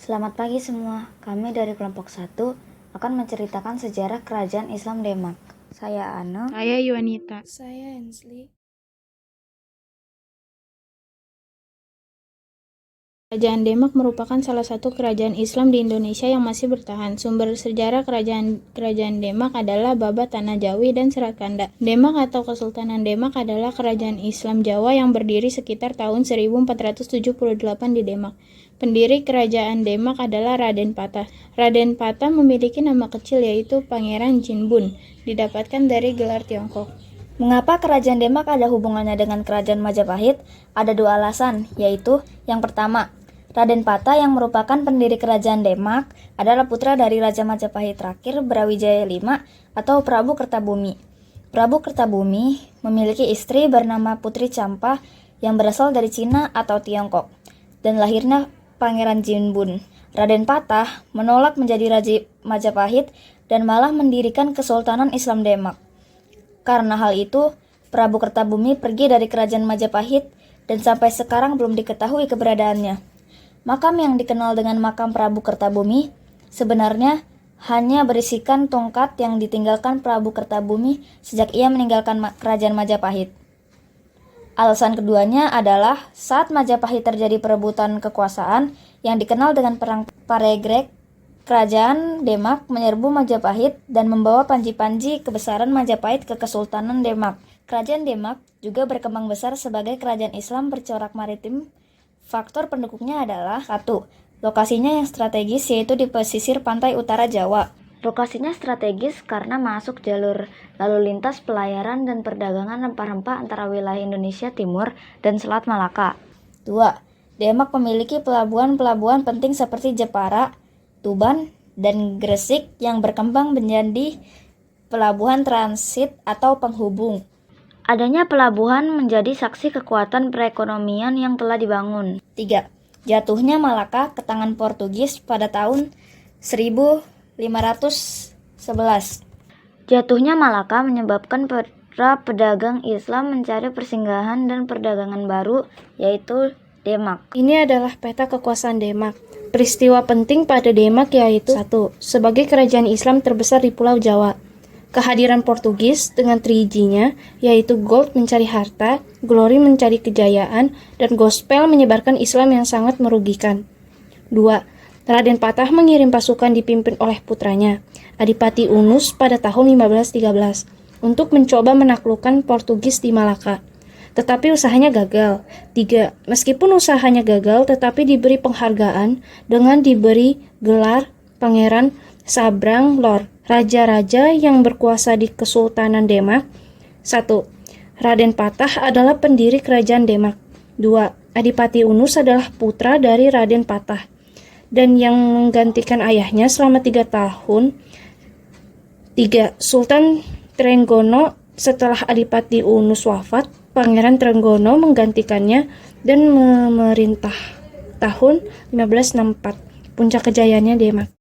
Selamat pagi semua, kami dari kelompok 1 akan menceritakan sejarah kerajaan Islam Demak. Saya Ane. Saya Yuanita. Saya Hensley. Kerajaan Demak merupakan salah satu kerajaan Islam di Indonesia yang masih bertahan. Sumber sejarah kerajaan Demak adalah Babat Tanah Jawi dan Serat Kanda. Demak atau Kesultanan Demak adalah kerajaan Islam Jawa yang berdiri sekitar tahun 1478 di Demak. Pendiri kerajaan Demak adalah Raden Patah. Raden Patah memiliki nama kecil yaitu Pangeran Jinbun, didapatkan dari gelar Tiongkok. Mengapa kerajaan Demak ada hubungannya dengan kerajaan Majapahit? Ada dua alasan, yaitu yang pertama, Raden Patah yang merupakan pendiri kerajaan Demak adalah putra dari Raja Majapahit terakhir Brawijaya V atau Prabu Kertabumi. Prabu Kertabumi memiliki istri bernama Putri Campa yang berasal dari Cina atau Tiongkok, dan lahirnya Pangeran Jinbun. Raden Patah menolak menjadi Raja Majapahit dan malah mendirikan Kesultanan Islam Demak. Karena hal itu, Prabu Kertabumi pergi dari kerajaan Majapahit dan sampai sekarang belum diketahui keberadaannya. Makam yang dikenal dengan makam Prabu Kertabumi sebenarnya hanya berisikan tongkat yang ditinggalkan Prabu Kertabumi sejak ia meninggalkan kerajaan Majapahit. Alasan keduanya adalah saat Majapahit terjadi perebutan kekuasaan yang dikenal dengan Perang Paregreg, kerajaan Demak menyerbu Majapahit dan membawa panji-panji kebesaran Majapahit ke Kesultanan Demak. Kerajaan Demak juga berkembang besar sebagai kerajaan Islam bercorak maritim. Faktor pendukungnya adalah 1. Lokasinya yang strategis yaitu di pesisir pantai utara Jawa. Lokasinya strategis karena masuk jalur lalu lintas pelayaran dan perdagangan rempah-rempah antara wilayah Indonesia Timur dan Selat Malaka. 2. Demak memiliki pelabuhan-pelabuhan penting seperti Jepara, Tuban, dan Gresik yang berkembang menjadi pelabuhan transit atau penghubung. Adanya pelabuhan menjadi saksi kekuatan perekonomian yang telah dibangun. 3. Jatuhnya Malaka ke tangan Portugis pada tahun 1511. Jatuhnya Malaka menyebabkan para pedagang Islam mencari persinggahan dan perdagangan baru, yaitu Demak. Ini adalah peta kekuasaan Demak. Peristiwa penting pada Demak yaitu 1. Sebagai kerajaan Islam terbesar di Pulau Jawa. Kehadiran Portugis dengan 3G-nya, yaitu gold mencari harta, glory mencari kejayaan, dan gospel menyebarkan Islam yang sangat merugikan. 2. Raden Patah mengirim pasukan dipimpin oleh putranya, Adipati Unus pada tahun 1513, untuk mencoba menaklukkan Portugis di Malaka. Tetapi usahanya gagal. 3. Meskipun usahanya gagal, tetapi diberi penghargaan dengan diberi gelar Pangeran Sabrang Lor. Raja-raja yang berkuasa di Kesultanan Demak. 1. Raden Patah adalah pendiri kerajaan Demak. 2. Adipati Unus adalah putra dari Raden Patah dan yang menggantikan ayahnya selama 3 tahun. 3. Sultan Trenggono. Setelah Adipati Unus wafat, Pangeran Trenggono menggantikannya dan memerintah tahun 1564. Puncak kejayaannya Demak.